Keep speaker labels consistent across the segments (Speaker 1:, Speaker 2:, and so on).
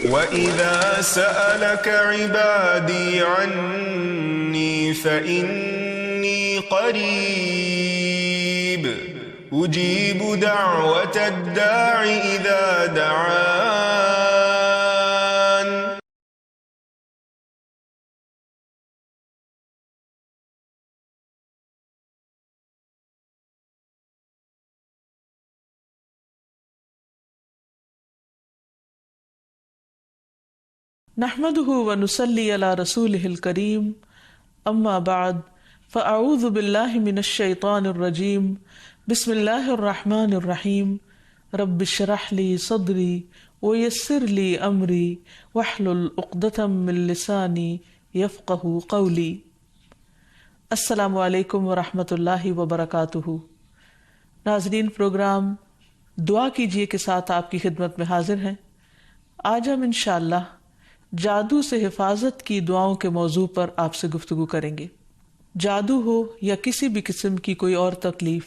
Speaker 1: وَإِذَا سَأَلَكَ عِبَادِي عَنِّي فَإِنِّي قَرِيبٌ أُجِيبُ دَعْوَةَ الدَّاعِ إِذَا دَعَانِ.
Speaker 2: نحمده ونصلي على رسوله الكريم اما بعد فاعوذ بالله من الشيطان الرجيم بسم الله الرحمن الرحيم رب اشرح لي صدري ويسر لي امري واحلل عقدة من لساني يفقهوا قولي. السلام علیکم ورحمۃ اللہ وبرکاتہ. ناظرین، پروگرام دعا کیجیے کے ساتھ آپ کی خدمت میں حاضر ہیں. آج ہم انشاءاللہ جادو سے حفاظت کی دعاؤں کے موضوع پر آپ سے گفتگو کریں گے. جادو ہو یا کسی بھی قسم کی کوئی اور تکلیف،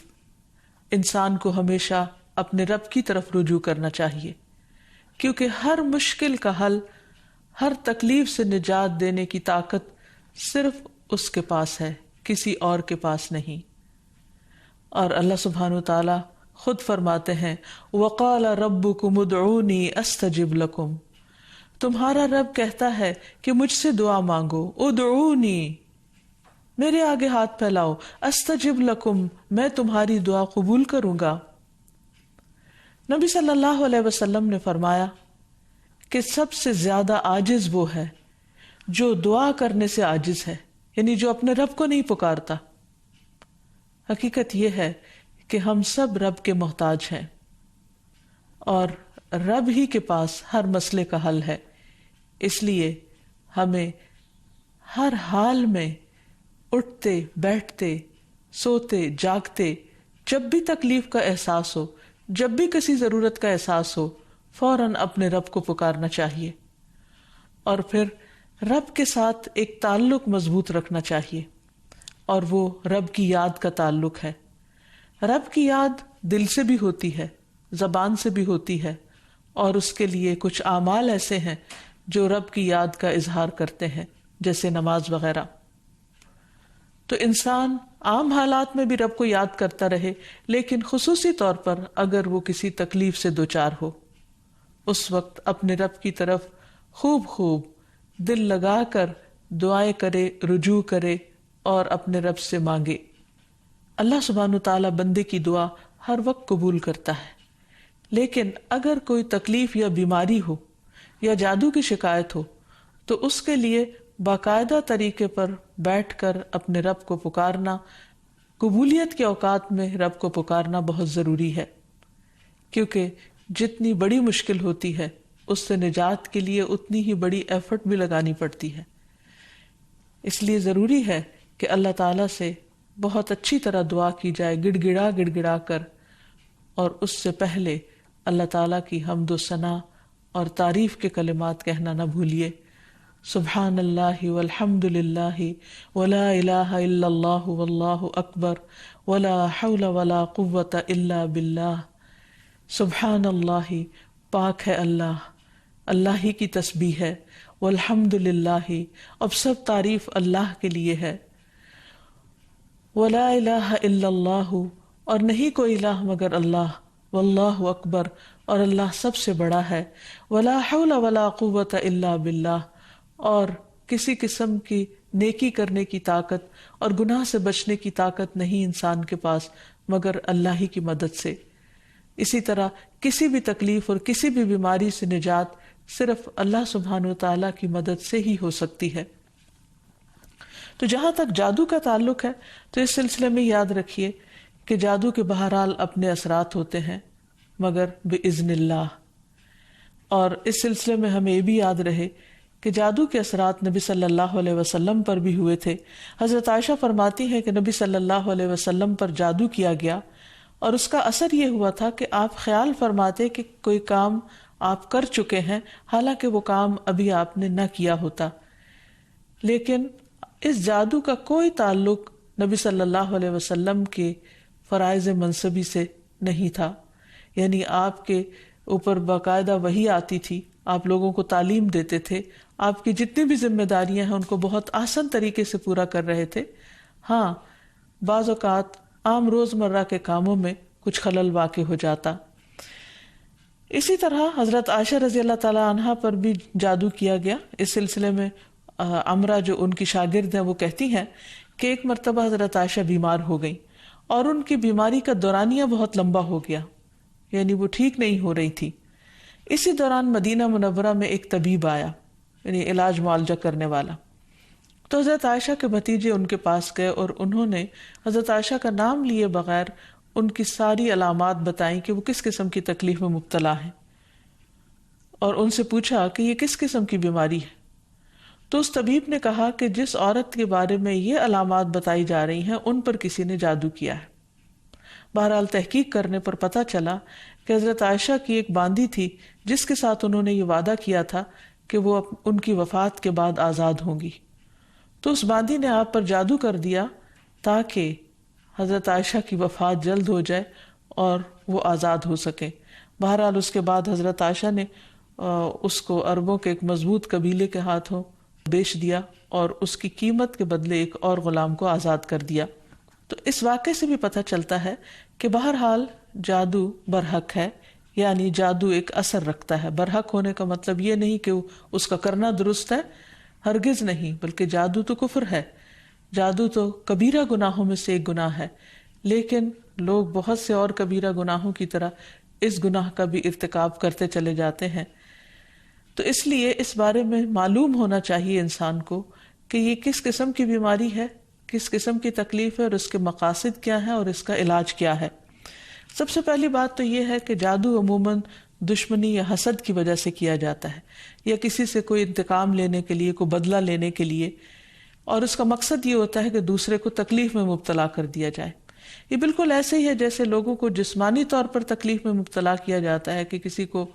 Speaker 2: انسان کو ہمیشہ اپنے رب کی طرف رجوع کرنا چاہیے، کیونکہ ہر مشکل کا حل، ہر تکلیف سے نجات دینے کی طاقت صرف اس کے پاس ہے، کسی اور کے پاس نہیں. اور اللہ سبحانہ وتعالی خود فرماتے ہیں وَقَالَ رَبُّكُمُ ادْعُونِي أَسْتَجِبْ لَكُمْ. تمہارا رب کہتا ہے کہ مجھ سے دعا مانگو، ادعونی، میرے آگے ہاتھ پھیلاؤ، استجب لکم، میں تمہاری دعا قبول کروں گا. نبی صلی اللہ علیہ وسلم نے فرمایا کہ سب سے زیادہ عاجز وہ ہے جو دعا کرنے سے عاجز ہے، یعنی جو اپنے رب کو نہیں پکارتا. حقیقت یہ ہے کہ ہم سب رب کے محتاج ہیں اور رب ہی کے پاس ہر مسئلے کا حل ہے. اس لیے ہمیں ہر حال میں اٹھتے بیٹھتے سوتے جاگتے جب بھی تکلیف کا احساس ہو، جب بھی کسی ضرورت کا احساس ہو، فوراً اپنے رب کو پکارنا چاہیے اور پھر رب کے ساتھ ایک تعلق مضبوط رکھنا چاہیے، اور وہ رب کی یاد کا تعلق ہے. رب کی یاد دل سے بھی ہوتی ہے، زبان سے بھی ہوتی ہے، اور اس کے لیے کچھ اعمال ایسے ہیں جو رب کی یاد کا اظہار کرتے ہیں، جیسے نماز وغیرہ. تو انسان عام حالات میں بھی رب کو یاد کرتا رہے، لیکن خصوصی طور پر اگر وہ کسی تکلیف سے دوچار ہو، اس وقت اپنے رب کی طرف خوب دل لگا کر دعائیں کرے، رجوع کرے اور اپنے رب سے مانگے. اللہ سبحانہ تعالیٰ بندے کی دعا ہر وقت قبول کرتا ہے، لیکن اگر کوئی تکلیف یا بیماری ہو یا جادو کی شکایت ہو تو اس کے لیے باقاعدہ طریقے پر بیٹھ کر اپنے رب کو پکارنا، قبولیت کے اوقات میں رب کو پکارنا بہت ضروری ہے، کیونکہ جتنی بڑی مشکل ہوتی ہے اس سے نجات کے لیے اتنی ہی بڑی ایفرٹ بھی لگانی پڑتی ہے. اس لیے ضروری ہے کہ اللہ تعالیٰ سے بہت اچھی طرح دعا کی جائے، گڑ گڑا کر، اور اس سے پہلے اللہ تعالیٰ کی حمد و ثنا اور تعریف کے کلمات کہنا نہ بھولیے. سبحان اللہ والحمد للہ ولا الہ الا اللہ واللہ اکبر ولا حول ولا قوة الا باللہ. سبحان اللہ، پاک ہے اللہ، اللہ ہی کی تسبیح ہے. والحمد للہ، اب سب تعریف اللہ کے لیے ہے. ولا الہ الا اللہ، اور نہیں کوئی الہ مگر اللہ. واللہ اکبر، اور اللہ سب سے بڑا ہے. ولا حول ولا قوة الا باللہ، اور کسی قسم کی نیکی کرنے کی طاقت اور گناہ سے بچنے کی طاقت نہیں انسان کے پاس مگر اللہ ہی کی مدد سے. اسی طرح کسی بھی تکلیف اور کسی بھی بیماری سے نجات صرف اللہ سبحانہ وتعالیٰ کی مدد سے ہی ہو سکتی ہے. تو جہاں تک جادو کا تعلق ہے تو اس سلسلے میں یاد رکھیے کہ جادو کے بہرحال اپنے اثرات ہوتے ہیں مگر بإذن اللہ. اور اس سلسلے میں ہمیں یہ بھی یاد رہے کہ جادو کے اثرات نبی صلی اللہ علیہ وسلم پر بھی ہوئے تھے. حضرت عائشہ فرماتی ہے کہ نبی صلی اللہ علیہ وسلم پر جادو کیا گیا اور اس کا اثر یہ ہوا تھا کہ آپ خیال فرماتے کہ کوئی کام آپ کر چکے ہیں، حالانکہ وہ کام ابھی آپ نے نہ کیا ہوتا. لیکن اس جادو کا کوئی تعلق نبی صلی اللہ علیہ وسلم کے فرائض منصبی سے نہیں تھا. یعنی آپ کے اوپر باقاعدہ وحی آتی تھی، آپ لوگوں کو تعلیم دیتے تھے، آپ کی جتنی بھی ذمہ داریاں ہیں ان کو بہت آسان طریقے سے پورا کر رہے تھے۔ ہاں، بعض اوقات عام روزمرہ کے کاموں میں کچھ خلل واقع ہو جاتا۔ اسی طرح حضرت عائشہ رضی اللہ تعالی عنہا پر بھی جادو کیا گیا۔ اس سلسلے میں عمرہ جو ان کی شاگرد ہیں وہ کہتی ہیں کہ ایک مرتبہ حضرت عائشہ بیمار ہو گئی اور ان کی بیماری کا دورانیہ بہت لمبا ہو گیا، یعنی وہ ٹھیک نہیں ہو رہی تھی۔ اسی دوران مدینہ منورہ میں ایک طبیب آیا، یعنی علاج معالجہ کرنے والا۔ تو حضرت عائشہ کے بھتیجے ان کے پاس گئے اور انہوں نے حضرت عائشہ کا نام لیے بغیر ان کی ساری علامات بتائیں کہ وہ کس قسم کی تکلیف میں مبتلا ہیں، اور ان سے پوچھا کہ یہ کس قسم کی بیماری ہے۔ تو اس طبیب نے کہا کہ جس عورت کے بارے میں یہ علامات بتائی جا رہی ہیں ان پر کسی نے جادو کیا ہے۔ بہرحال تحقیق کرنے پر پتہ چلا کہ حضرت عائشہ کی ایک باندی تھی جس کے ساتھ انہوں نے یہ وعدہ کیا تھا کہ وہ ان کی وفات کے بعد آزاد ہوں گی۔ تو اس باندی نے آپ پر جادو کر دیا تاکہ حضرت عائشہ کی وفات جلد ہو جائے اور وہ آزاد ہو سکے۔ بہرحال اس کے بعد حضرت عائشہ نے اس کو عربوں کے ایک مضبوط قبیلے کے ہاتھوں بیچ دیا اور اس کی قیمت کے بدلے ایک اور غلام کو آزاد کر دیا۔ تو اس واقعے سے بھی پتہ چلتا ہے کہ بہرحال جادو برحق ہے، یعنی جادو ایک اثر رکھتا ہے۔ برحق ہونے کا مطلب یہ نہیں کہ اس کا کرنا درست ہے، ہرگز نہیں، بلکہ جادو تو کفر ہے، جادو تو کبیرہ گناہوں میں سے ایک گناہ ہے، لیکن لوگ بہت سے اور کبیرہ گناہوں کی طرح اس گناہ کا بھی ارتکاب کرتے چلے جاتے ہیں۔ تو اس لیے اس بارے میں معلوم ہونا چاہیے انسان کو کہ یہ کس قسم کی بیماری ہے، کس قسم کی تکلیف ہے، اور اس کے مقاصد کیا ہیں اور اس کا علاج کیا ہے۔ سب سے پہلی بات تو یہ ہے کہ جادو عموماً دشمنی یا حسد کی وجہ سے کیا جاتا ہے، یا کسی سے کوئی انتقام لینے کے لیے، کوئی بدلہ لینے کے لیے، اور اس کا مقصد یہ ہوتا ہے کہ دوسرے کو تکلیف میں مبتلا کر دیا جائے۔ یہ بالکل ایسے ہی ہے جیسے لوگوں کو جسمانی طور پر تکلیف میں مبتلا کیا جاتا ہے کہ کسی کو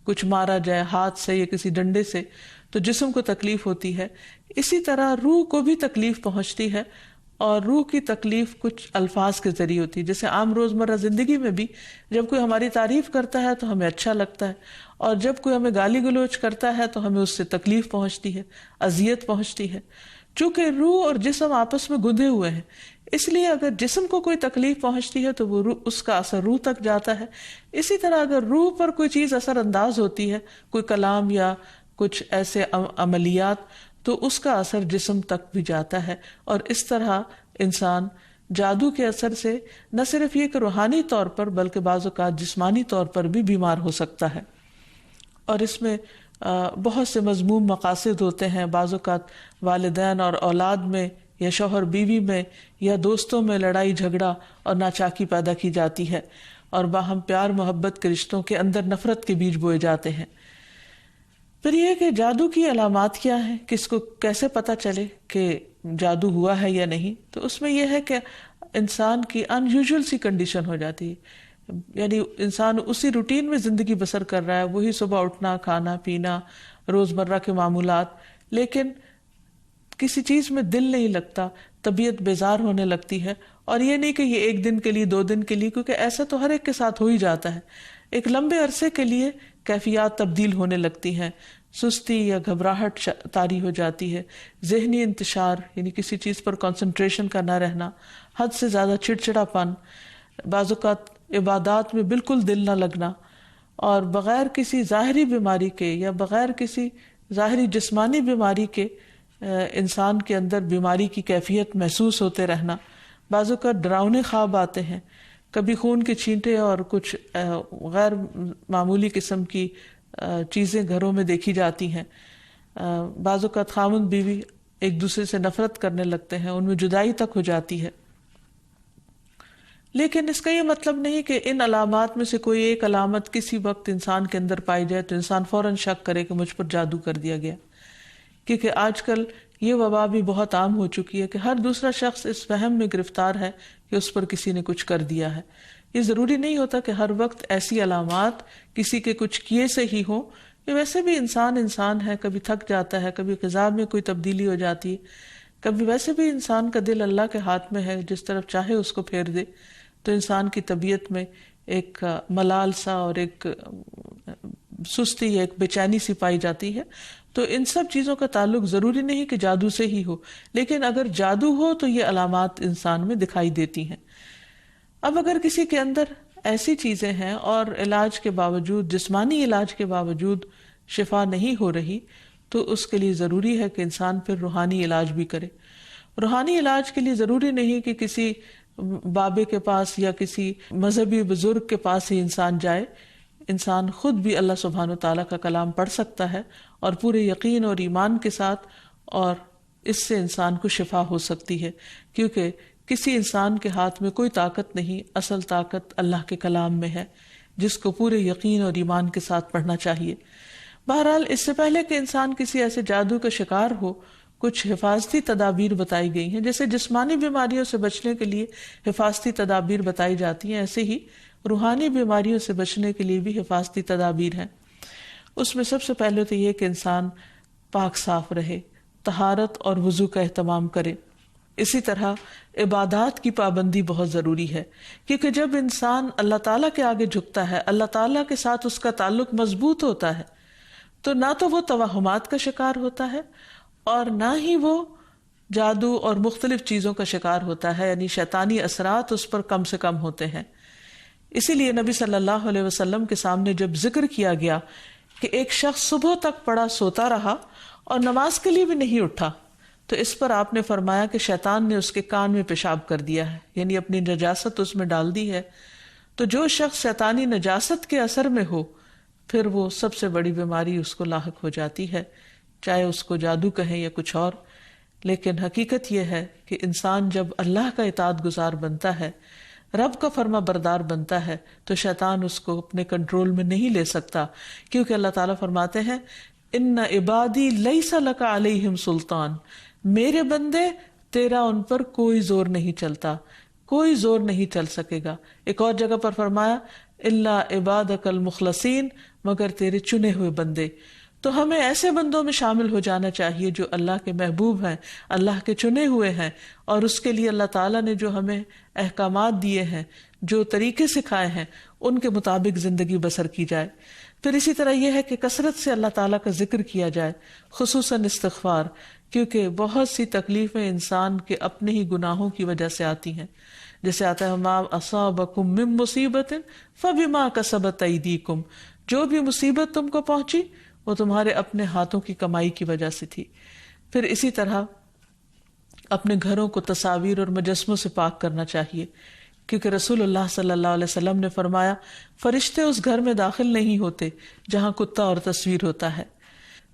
Speaker 2: کچھ مارا جائے ہاتھ سے یا کسی ڈنڈے سے تو جسم کو تکلیف ہوتی ہے، اسی طرح روح کو بھی تکلیف پہنچتی ہے، اور روح کی تکلیف کچھ الفاظ کے ذریعے ہوتی ہے۔ جیسے عام روزمرہ زندگی میں بھی جب کوئی ہماری تعریف کرتا ہے تو ہمیں اچھا لگتا ہے، اور جب کوئی ہمیں گالی گلوچ کرتا ہے تو ہمیں اس سے تکلیف پہنچتی ہے، اذیت پہنچتی ہے۔ چونکہ روح اور جسم آپس میں گندھے ہوئے ہیں، اس لیے اگر جسم کو کوئی تکلیف پہنچتی ہے تو وہ اس کا اثر روح تک جاتا ہے۔ اسی طرح اگر روح پر کوئی چیز اثر انداز ہوتی ہے، کوئی کلام یا کچھ ایسے عملیات، تو اس کا اثر جسم تک بھی جاتا ہے، اور اس طرح انسان جادو کے اثر سے نہ صرف یہ کہ روحانی طور پر بلکہ بعض اوقات جسمانی طور پر بھی بیمار ہو سکتا ہے۔ اور اس میں بہت سے مذموم مقاصد ہوتے ہیں۔ بعض اوقات والدین اور اولاد میں یا شوہر بیوی میں یا دوستوں میں لڑائی جھگڑا اور ناچاکی پیدا کی جاتی ہے، اور باہم پیار محبت کے رشتوں کے اندر نفرت کے بیج بوئے جاتے ہیں۔ پھر یہ کہ جادو کی علامات کیا ہیں، کس کو کیسے پتہ چلے کہ جادو ہوا ہے یا نہیں، تو اس میں یہ ہے کہ انسان کی ان یوزول سی کنڈیشن ہو جاتی ہے، یعنی انسان اسی روٹین میں زندگی بسر کر رہا ہے، وہی صبح اٹھنا، کھانا پینا، روزمرہ کے معمولات، لیکن کسی چیز میں دل نہیں لگتا، طبیعت بیزار ہونے لگتی ہے۔ اور یہ نہیں کہ یہ ایک دن کے لیے، 2 دن کے لیے، کیونکہ ایسا تو ہر ایک کے ساتھ ہو ہی جاتا ہے، ایک لمبے عرصے کے لیے کیفیات تبدیل ہونے لگتی ہیں، سستی یا گھبراہٹ طاری ہو جاتی ہے، ذہنی انتشار یعنی کسی چیز پر کنسنٹریشن کا نہ رہنا، حد سے زیادہ چڑچڑا پن، بعض اوقات عبادات میں بالکل دل نہ لگنا، اور بغیر کسی ظاہری بیماری کے یا بغیر کسی ظاہری جسمانی بیماری کے انسان کے اندر بیماری کی کیفیت محسوس ہوتے رہنا۔ بعض اوقات ڈراؤنے خواب آتے ہیں، کبھی خون کے چھینٹے اور کچھ غیر معمولی قسم کی چیزیں گھروں میں دیکھی جاتی ہیں۔ بعض اوقات خاوند بیوی ایک دوسرے سے نفرت کرنے لگتے ہیں، ان میں جدائی تک ہو جاتی ہے۔ لیکن اس کا یہ مطلب نہیں کہ ان علامات میں سے کوئی ایک علامت کسی وقت انسان کے اندر پائی جائے تو انسان فوراً شک کرے کہ مجھ پر جادو کر دیا گیا، کیونکہ آج کل یہ وبا بھی بہت عام ہو چکی ہے کہ ہر دوسرا شخص اس وہم میں گرفتار ہے کہ اس پر کسی نے کچھ کر دیا ہے۔ یہ ضروری نہیں ہوتا کہ ہر وقت ایسی علامات کسی کے کچھ کیے سے ہی ہوں، یہ ویسے بھی انسان ہے، کبھی تھک جاتا ہے، کبھی غذا میں کوئی تبدیلی ہو جاتی ہے، کبھی ویسے بھی انسان کا دل اللہ کے ہاتھ میں ہے، جس طرف چاہے اس کو پھیر دے۔ تو انسان کی طبیعت میں ایک ملال سا اور ایک سستی، ایک بے چینی سی پائی جاتی ہے. تو ان سب چیزوں کا تعلق ضروری نہیں کہ جادو سے ہی ہو، لیکن اگر جادو ہو تو یہ علامات انسان میں دکھائی دیتی ہیں. اب اگر کسی کے اندر ایسی چیزیں ہیں اور علاج کے باوجود، جسمانی علاج کے باوجود شفا نہیں ہو رہی، تو اس کے لیے ضروری ہے کہ انسان پھر روحانی علاج بھی کرے. روحانی علاج کے لیے ضروری نہیں کہ کسی بابے کے پاس یا کسی مذہبی بزرگ کے پاس ہی انسان جائے. انسان خود بھی اللہ سبحانہ وتعالیٰ کا کلام پڑھ سکتا ہے اور پورے یقین اور ایمان کے ساتھ، اور اس سے انسان کو شفا ہو سکتی ہے، کیونکہ کسی انسان کے ہاتھ میں کوئی طاقت نہیں، اصل طاقت اللہ کے کلام میں ہے، جس کو پورے یقین اور ایمان کے ساتھ پڑھنا چاہیے. بہرحال اس سے پہلے کہ انسان کسی ایسے جادو کا شکار ہو، کچھ حفاظتی تدابیر بتائی گئی ہیں. جیسے جسمانی بیماریوں سے بچنے کے لیے حفاظتی تدابیر بتائی جاتی ہیں، ایسے ہی روحانی بیماریوں سے بچنے کے لیے بھی حفاظتی تدابیر ہیں. اس میں سب سے پہلے تو یہ کہ انسان پاک صاف رہے، طہارت اور وضو کا اہتمام کرے. اسی طرح عبادات کی پابندی بہت ضروری ہے، کیونکہ جب انسان اللہ تعالیٰ کے آگے جھکتا ہے، اللہ تعالیٰ کے ساتھ اس کا تعلق مضبوط ہوتا ہے، تو نہ تو وہ توہمات کا شکار ہوتا ہے اور نہ ہی وہ جادو اور مختلف چیزوں کا شکار ہوتا ہے، یعنی شیطانی اثرات اس پر کم سے کم ہوتے ہیں. اسی لیے نبی صلی اللہ علیہ وسلم کے سامنے جب ذکر کیا گیا کہ ایک شخص صبح تک پڑا سوتا رہا اور نماز کے لیے بھی نہیں اٹھا، تو اس پر آپ نے فرمایا کہ شیطان نے اس کے کان میں پیشاب کر دیا ہے، یعنی اپنی نجاست اس میں ڈال دی ہے. تو جو شخص شیطانی نجاست کے اثر میں ہو، پھر وہ سب سے بڑی بیماری اس کو لاحق ہو جاتی ہے، چاہے اس کو جادو کہیں یا کچھ اور. لیکن حقیقت یہ ہے کہ انسان جب اللہ کا اطاعت گزار بنتا ہے، رب کا فرما بردار بنتا ہے، تو شیطان اس کو اپنے کنٹرول میں نہیں لے سکتا، کیونکہ اللہ تعالیٰ فرماتے ہیں ان عبادی لیس لک علیہم سلطان، میرے بندے تیرا ان پر کوئی زور نہیں چلتا، کوئی زور نہیں چل سکے گا. ایک اور جگہ پر فرمایا الا عبادک المخلصین، مگر تیرے چنے ہوئے بندے. تو ہمیں ایسے بندوں میں شامل ہو جانا چاہیے جو اللہ کے محبوب ہیں، اللہ کے چنے ہوئے ہیں، اور اس کے لیے اللہ تعالیٰ نے جو ہمیں احکامات دیے ہیں، جو طریقے سکھائے ہیں، ان کے مطابق زندگی بسر کی جائے. پھر اسی طرح یہ ہے کہ کثرت سے اللہ تعالیٰ کا ذکر کیا جائے، خصوصاً استغفار، کیونکہ بہت سی تکلیفیں انسان کے اپنے ہی گناہوں کی وجہ سے آتی ہیں. جیسے آتا ہے ما اصابکم من مصیبت فبما کسبت ایدیکم، جو بھی مصیبت تم کو پہنچی وہ تمہارے اپنے ہاتھوں کی کمائی کی وجہ سے تھی. پھر اسی طرح اپنے گھروں کو تصاویر اور مجسموں سے پاک کرنا چاہیے، کیونکہ رسول اللہ صلی اللہ علیہ وسلم نے فرمایا فرشتے اس گھر میں داخل نہیں ہوتے جہاں کتا اور تصویر ہوتا ہے.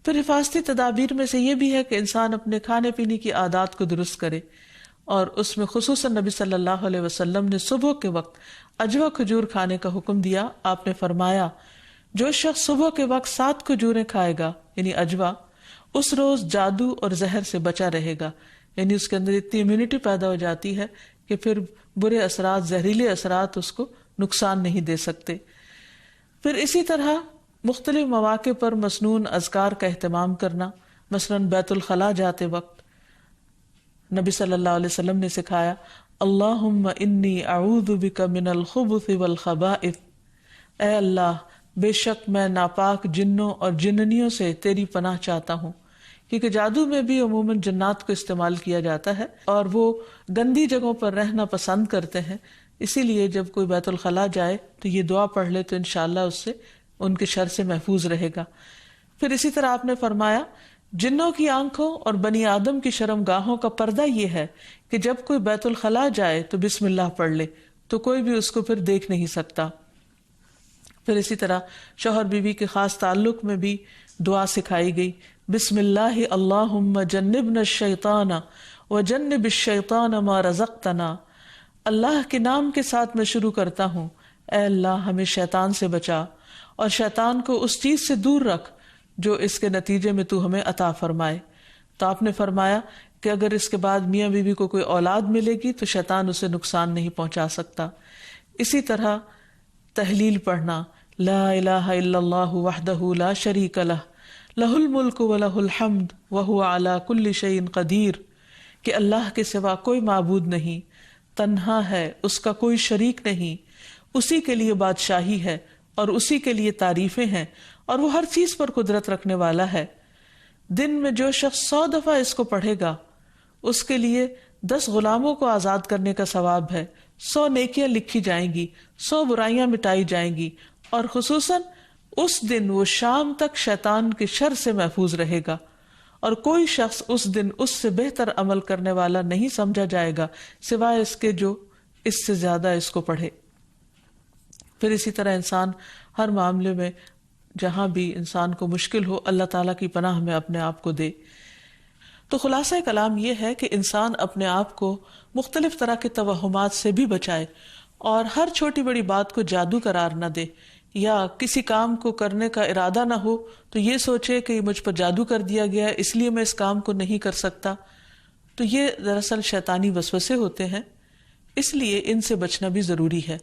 Speaker 2: پھر حفاظتی تدابیر میں سے یہ بھی ہے کہ انسان اپنے کھانے پینے کی عادات کو درست کرے، اور اس میں خصوصاً نبی صلی اللہ علیہ وسلم نے صبح کے وقت اجوا کھجور کھانے کا حکم دیا. آپ نے فرمایا جو شخص صبح کے وقت 7 کھجوریں کھائے گا، یعنی اجوا، اس روز جادو اور زہر سے بچا رہے گا. یعنی اس کے اندر اتنی امیونٹی پیدا ہو جاتی ہے کہ پھر برے اثرات، زہریلے اثرات اس کو نقصان نہیں دے سکتے. پھر اسی طرح مختلف مواقع پر مسنون اذکار کا اہتمام کرنا، مثلاً بیت الخلاء جاتے وقت نبی صلی اللہ علیہ وسلم نے سکھایا اللہم انی اعوذ بک من الخبث والخبائث، اے اللہ بے شک میں ناپاک جنوں اور جننیوں سے تیری پناہ چاہتا ہوں. کیونکہ جادو میں بھی عموماً جنات کو استعمال کیا جاتا ہے اور وہ گندی جگہوں پر رہنا پسند کرتے ہیں، اسی لیے جب کوئی بیت الخلاء جائے تو یہ دعا پڑھ لے تو انشاءاللہ اس سے ان کے شر سے محفوظ رہے گا. پھر اسی طرح آپ نے فرمایا جنوں کی آنکھوں اور بنی آدم کی شرم گاہوں کا پردہ یہ ہے کہ جب کوئی بیت الخلاء جائے تو بسم اللہ پڑھ لے، تو کوئی بھی اس کو پھر دیکھ نہیں سکتا. پھر اسی طرح شوہر بیوی کے خاص تعلق میں بھی دعا سکھائی گئی، بسم اللہ اللہم جنبنا الشیطان وجنب الشیطان ما رزقتنا. اللہ کے نام کے ساتھ میں شروع کرتا ہوں، اے اللہ ہمیں شیطان سے بچا اور شیطان کو اس چیز سے دور رکھ جو اس کے نتیجے میں تو ہمیں عطا فرمائے. تو آپ نے فرمایا کہ اگر اس کے بعد میاں بیوی کو کوئی اولاد ملے گی تو شیطان اسے نقصان نہیں پہنچا سکتا. اسی طرح تحلیل پڑھنا، لا الہ الا اللہ وحدہ لا شریک لہ لہ الملک ولہ الحمد وہو علی کل شیء قدیر، کہ اللہ کے سوا کوئی معبود نہیں، تنہا ہے، اس کا کوئی شریک نہیں، اسی کے لیے بادشاہی ہے اور اسی کے لیے تعریفیں ہیں، اور وہ ہر چیز پر قدرت رکھنے والا ہے۔ دن میں جو شخص 100 دفعہ اس کو پڑھے گا اس کے لیے 10 غلاموں کو آزاد کرنے کا ثواب ہے، 100 نیکیاں لکھی جائیں گی، 100 برائیاں مٹائی جائیں گی، اور خصوصاً اس دن وہ شام تک شیطان کے شر سے محفوظ رہے گا، اور کوئی شخص اس دن اس سے بہتر عمل کرنے والا نہیں سمجھا جائے گا سوائے اس کے جو اس سے زیادہ اس کو پڑھے۔ پھر اسی طرح انسان ہر معاملے میں جہاں بھی انسان کو مشکل ہو اللہ تعالیٰ کی پناہ میں اپنے آپ کو دے۔ تو خلاصہ کلام یہ ہے کہ انسان اپنے آپ کو مختلف طرح کے توہمات سے بھی بچائے، اور ہر چھوٹی بڑی بات کو جادو قرار نہ دے، یا کسی کام کو کرنے کا ارادہ نہ ہو تو یہ سوچے کہ مجھ پر جادو کر دیا گیا ہے اس لیے میں اس کام کو نہیں کر سکتا۔ تو یہ دراصل شیطانی وسوسے ہوتے ہیں، اس لیے ان سے بچنا بھی ضروری ہے۔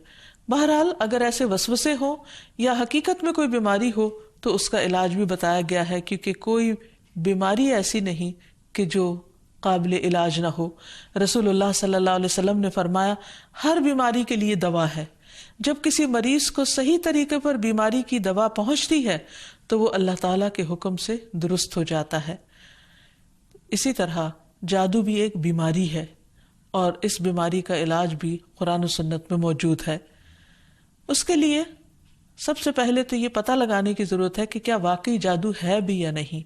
Speaker 2: بہرحال اگر ایسے وسوسے ہوں یا حقیقت میں کوئی بیماری ہو تو اس کا علاج بھی بتایا گیا ہے، کیونکہ کوئی بیماری ایسی نہیں کہ جو قابل علاج نہ ہو۔ رسول اللہ صلی اللہ علیہ وسلم نے فرمایا ہر بیماری کے لیے دوا ہے۔ جب کسی مریض کو صحیح طریقے پر بیماری کی دوا پہنچتی ہے تو وہ اللہ تعالیٰ کے حکم سے درست ہو جاتا ہے۔ اسی طرح جادو بھی ایک بیماری ہے، اور اس بیماری کا علاج بھی قرآن و سنت میں موجود ہے۔ اس کے لیے سب سے پہلے تو یہ پتہ لگانے کی ضرورت ہے کہ کیا واقعی جادو ہے بھی یا نہیں۔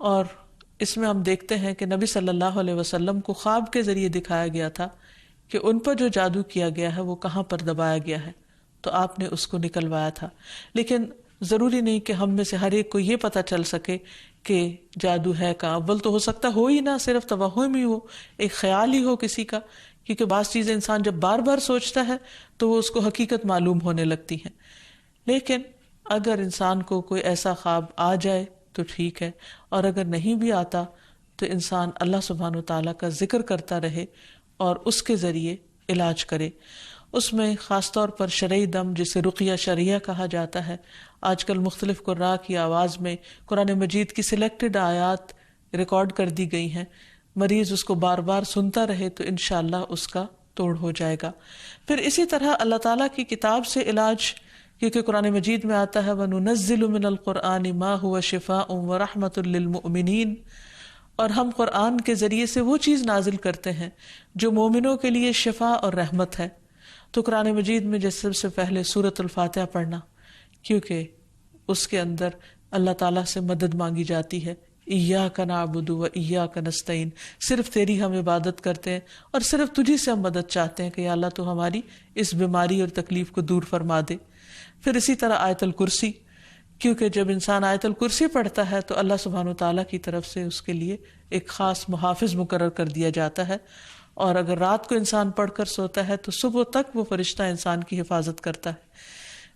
Speaker 2: اور اس میں ہم دیکھتے ہیں کہ نبی صلی اللہ علیہ وسلم کو خواب کے ذریعے دکھایا گیا تھا کہ ان پر جو جادو کیا گیا ہے وہ کہاں پر دبایا گیا ہے، تو آپ نے اس کو نکلوایا تھا۔ لیکن ضروری نہیں کہ ہم میں سے ہر ایک کو یہ پتہ چل سکے کہ جادو ہے کہاں۔ اول تو ہو سکتا ہو ہی نہ، صرف توہم ہی ہو، ایک خیال ہی ہو کسی کا، کیونکہ بعض چیزیں انسان جب بار بار سوچتا ہے تو وہ اس کو حقیقت معلوم ہونے لگتی ہیں۔ لیکن اگر انسان کو کوئی ایسا خواب آ جائے تو ٹھیک ہے، اور اگر نہیں بھی آتا تو انسان اللہ سبحانہ وتعالیٰ کا ذکر کرتا رہے اور اس کے ذریعے علاج کرے۔ اس میں خاص طور پر شرعی دم جسے رقیہ شرعیہ کہا جاتا ہے، آج کل مختلف قراء کی آواز میں قرآن مجید کی سلیکٹڈ آیات ریکارڈ کر دی گئی ہیں، مریض اس کو بار بار سنتا رہے تو انشاءاللہ اس کا توڑ ہو جائے گا۔ پھر اسی طرح اللہ تعالیٰ کی کتاب سے علاج، کیونکہ قرآن مجید میں آتا ہے وَنُنَزِّلُ مِنَ الْقُرْآنِ مَا هُوَ شِفَاءٌ وَرَحْمَةٌ لِّلْمُؤْمِنِينَ، اور ہم قرآن کے ذریعے سے وہ چیز نازل کرتے ہیں جو مومنوں کے لیے شفا اور رحمت ہے۔ تو قرآن مجید میں جیسے سب سے پہلے سورۃ الفاتحہ پڑھنا، کیونکہ اس کے اندر اللہ تعالیٰ سے مدد مانگی جاتی ہے، ایاک نعبد و ایاک نستعین، صرف تیری ہم عبادت کرتے ہیں اور صرف تجھی سے ہم مدد چاہتے ہیں کہ یا اللہ تو ہماری اس بیماری اور تکلیف کو دور فرما دے۔ پھر اسی طرح آیت الکرسی، کیونکہ جب انسان آیت الکرسی پڑھتا ہے تو اللہ سبحانہ وتعالیٰ کی طرف سے اس کے لیے ایک خاص محافظ مقرر کر دیا جاتا ہے، اور اگر رات کو انسان پڑھ کر سوتا ہے تو صبح تک وہ فرشتہ انسان کی حفاظت کرتا ہے۔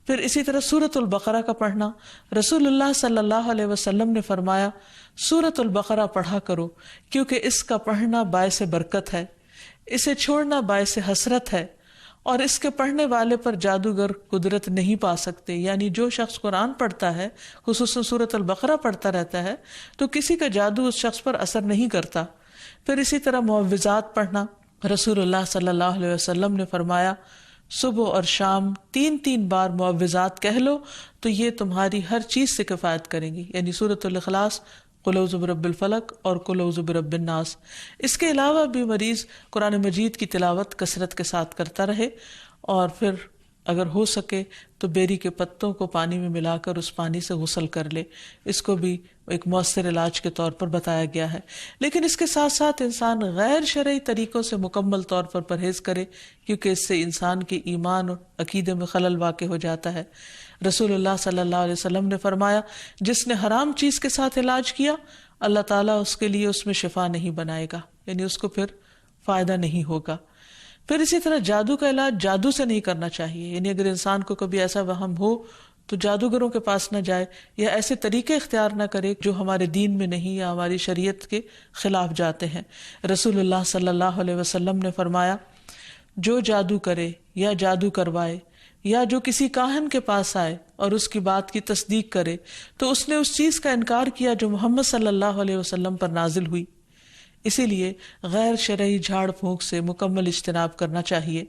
Speaker 2: پھر اسی طرح سورۃ البقرہ کا پڑھنا، رسول اللہ صلی اللہ علیہ وسلم نے فرمایا سورۃ البقرہ پڑھا کرو، کیونکہ اس کا پڑھنا باعث برکت ہے، اسے چھوڑنا باعث حسرت ہے، اور اس کے پڑھنے والے پر جادوگر قدرت نہیں پا سکتے۔ یعنی جو شخص قرآن پڑھتا ہے، خصوصاً سورۃ البقرہ پڑھتا رہتا ہے، تو کسی کا جادو اس شخص پر اثر نہیں کرتا۔ پھر اسی طرح معوذات پڑھنا، رسول اللہ صلی اللہ علیہ وسلم نے فرمایا صبح اور شام 3 بار معوذات کہہ لو تو یہ تمہاری ہر چیز سے کفایت کریں گی، یعنی سورۃ الاخلاص، قل اعوذ برب الفلق اور قل اعوذ برب الناس۔ اس کے علاوہ بھی مریض قرآن مجید کی تلاوت کثرت کے ساتھ کرتا رہے، اور پھر اگر ہو سکے تو بیری کے پتوں کو پانی میں ملا کر اس پانی سے غسل کر لے، اس کو بھی ایک مؤثر علاج کے طور پر بتایا گیا ہے۔ لیکن اس کے ساتھ ساتھ انسان غیر شرعی طریقوں سے مکمل طور پر پرہیز کرے، کیونکہ اس سے انسان کے ایمان اور عقیدے میں خلل واقع ہو جاتا ہے۔ رسول اللہ صلی اللہ علیہ وسلم نے فرمایا جس نے حرام چیز کے ساتھ علاج کیا اللہ تعالیٰ اس کے لیے اس میں شفا نہیں بنائے گا، یعنی اس کو پھر فائدہ نہیں ہوگا۔ پھر اسی طرح جادو کا علاج جادو سے نہیں کرنا چاہیے، یعنی اگر انسان کو کبھی ایسا وہم ہو تو جادوگروں کے پاس نہ جائے یا ایسے طریقے اختیار نہ کرے جو ہمارے دین میں نہیں یا ہماری شریعت کے خلاف جاتے ہیں۔ رسول اللہ صلی اللہ علیہ وسلم نے فرمایا جو جادو کرے یا جادو کروائے یا جو کسی کاہن کے پاس آئے اور اس کی بات کی تصدیق کرے تو اس نے اس چیز کا انکار کیا جو محمد صلی اللہ علیہ وسلم پر نازل ہوئی۔ اسی لیے غیر شرعی جھاڑ پھونک سے مکمل اجتناب کرنا چاہیے۔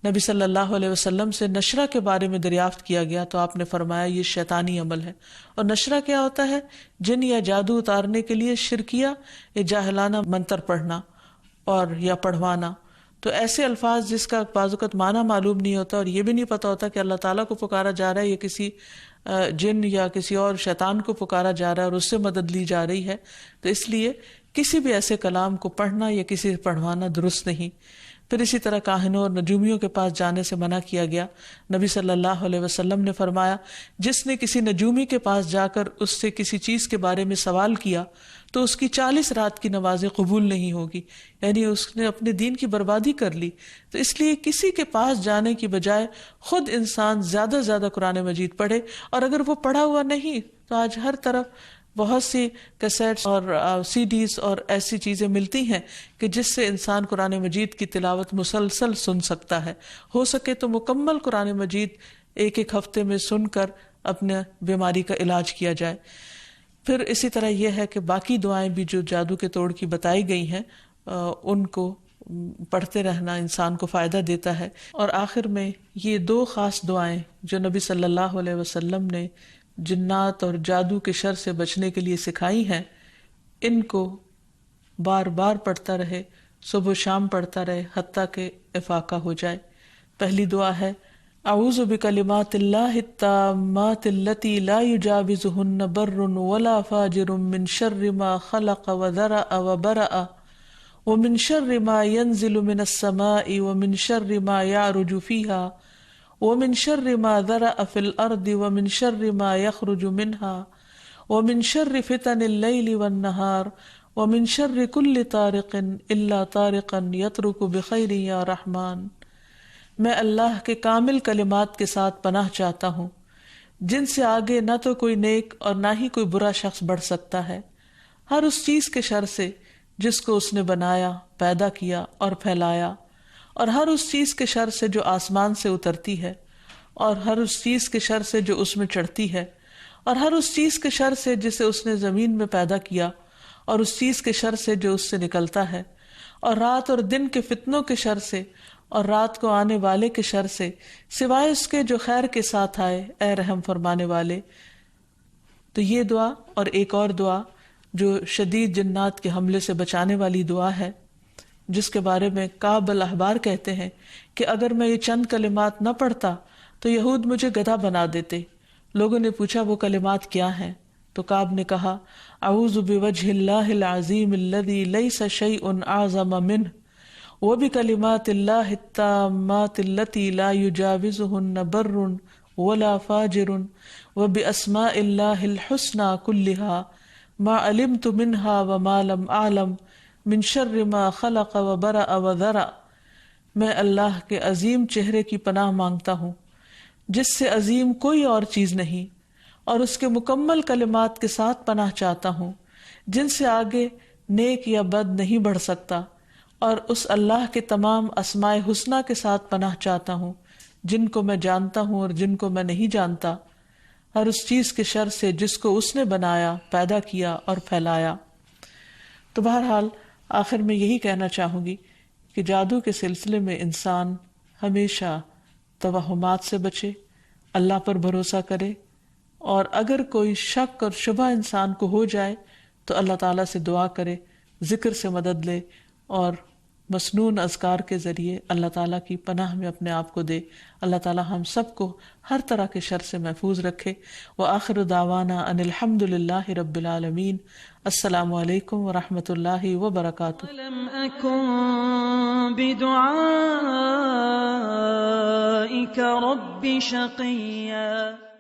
Speaker 2: نبی صلی اللہ علیہ وسلم سے نشرہ کے بارے میں دریافت کیا گیا تو آپ نے فرمایا یہ شیطانی عمل ہے. اور نشرہ کیا ہوتا ہے؟ جن یا جادو اتارنے کے لیے شرکیہ یا جاہلانہ منتر پڑھنا اور یا پڑھوانا. تو ایسے الفاظ جس کا بعض اوقات معنی معلوم نہیں ہوتا اور یہ بھی نہیں پتا ہوتا کہ اللہ تعالیٰ کو پکارا جا رہا ہے یا کسی جن یا کسی اور شیطان کو پکارا جا رہا ہے اور اس سے مدد لی جا رہی ہے، تو اس لیے کسی بھی ایسے کلام کو پڑھنا یا کسی سے پڑھوانا درست نہیں. پھر اسی طرح کاہنوں اور نجومیوں کے پاس جانے سے منع کیا گیا. نبی صلی اللہ علیہ وسلم نے فرمایا جس نے کسی نجومی کے پاس جا کر اس سے کسی چیز کے بارے میں سوال کیا تو اس کی 40 رات کی نمازیں قبول نہیں ہوگی، یعنی اس نے اپنے دین کی بربادی کر لی. تو اس لیے کسی کے پاس جانے کی بجائے خود انسان زیادہ سے زیادہ قرآن مجید پڑھے. اور اگر وہ پڑھا ہوا نہیں تو آج ہر طرف بہت سی کیسیٹس اور سی ڈیز اور ایسی چیزیں ملتی ہیں کہ جس سے انسان قرآن مجید کی تلاوت مسلسل سن سکتا ہے. ہو سکے تو مکمل قرآن مجید ایک ہفتے میں سن کر اپنے بیماری کا علاج کیا جائے. پھر اسی طرح یہ ہے کہ باقی دعائیں بھی جو جادو کے توڑ کی بتائی گئی ہیں ان کو پڑھتے رہنا انسان کو فائدہ دیتا ہے. اور آخر میں یہ 2 خاص دعائیں جو نبی صلی اللہ علیہ وسلم نے جنات اور جادو کے شر سے بچنے کے لیے سکھائی ہیں، ان کو بار بار پڑھتا رہے، صبح و شام پڑھتا رہے حتیٰ کہ افاقہ ہو جائے. پہلی دعا ہے اعوذ بکلمات اللہ التامات التی لا یجاوزہن بر ولا فاجر من شر ما خلق وذرأ وبرأ ومن شر ما ينزل من السماء ومن شر ما يعرج فيها ومن شر ما ذرأ في الأرض ومن شر ما يخرج منها ومن شر فتن الليل والنهار ومن شر كل طارق إلا طارقا يطرق بخير يا رحمن. میں اللہ کے کامل کلمات کے ساتھ پناہ چاہتا ہوں جن سے آگے نہ تو کوئی نیک اور نہ ہی کوئی برا شخص بڑھ سکتا ہے، ہر اس چیز کے شر سے جس کو اس نے بنایا، پیدا کیا اور پھیلایا، اور ہر اس چیز کے شر سے جو آسمان سے اترتی ہے، اور ہر اس چیز کے شر سے جو اس میں چڑھتی ہے، اور ہر اس چیز کے شر سے جسے اس نے زمین میں پیدا کیا، اور اس چیز کے شر سے جو اس سے نکلتا ہے، اور رات اور دن کے فتنوں کے شر سے اور رات کو آنے والے کے شر سے، سوائے اس کے جو خیر کے ساتھ آئے، اے رحم فرمانے والے. تو یہ دعا اور ایک اور دعا جو شدید جنات کے حملے سے بچانے والی دعا ہے، جس کے بارے میں کعب الاحبار کہتے ہیں کہ اگر میں یہ چند کلمات نہ پڑھتا تو یہود مجھے گدھا بنا دیتے. لوگوں نے پوچھا وہ کلمات کیا ہیں؟ تو کعب نے کہا اعوذ بوجہ اللہ العظیم الذی لیس شیء اعظم منہ وبکلمات اللہ التامات التی لا یجاوزہن بر ولا فاجر وباسماء اللہ الحسنى كلها ما علمت منها وما لم اعلم من شر ما خلق وبرأ وذرأ. میں اللہ کے عظیم چہرے کی پناہ مانگتا ہوں جس سے عظیم کوئی اور چیز نہیں، اور اس کے مکمل کلمات کے ساتھ پناہ چاہتا ہوں جن سے آگے نیک یا بد نہیں بڑھ سکتا، اور اس اللہ کے تمام اسماء حسنہ کے ساتھ پناہ چاہتا ہوں جن کو میں جانتا ہوں اور جن کو میں نہیں جانتا، ہر اس چیز کے شر سے جس کو اس نے بنایا، پیدا کیا اور پھیلایا. تو بہرحال آخر میں یہی کہنا چاہوں گی کہ جادو کے سلسلے میں انسان ہمیشہ توہمات سے بچے، اللہ پر بھروسہ کرے، اور اگر کوئی شک اور شبہ انسان کو ہو جائے تو اللہ تعالیٰ سے دعا کرے، ذکر سے مدد لے، اور مسنون اذکار کے ذریعے اللہ تعالیٰ کی پناہ میں اپنے آپ کو دے. اللہ تعالیٰ ہم سب کو ہر طرح کے شر سے محفوظ رکھے. وآخر دعوانا ان الحمد للہ رب العالمین. السلام علیکم ورحمۃ اللہ وبرکاتہ.
Speaker 3: ولم أكن بدعائك رب شقيا.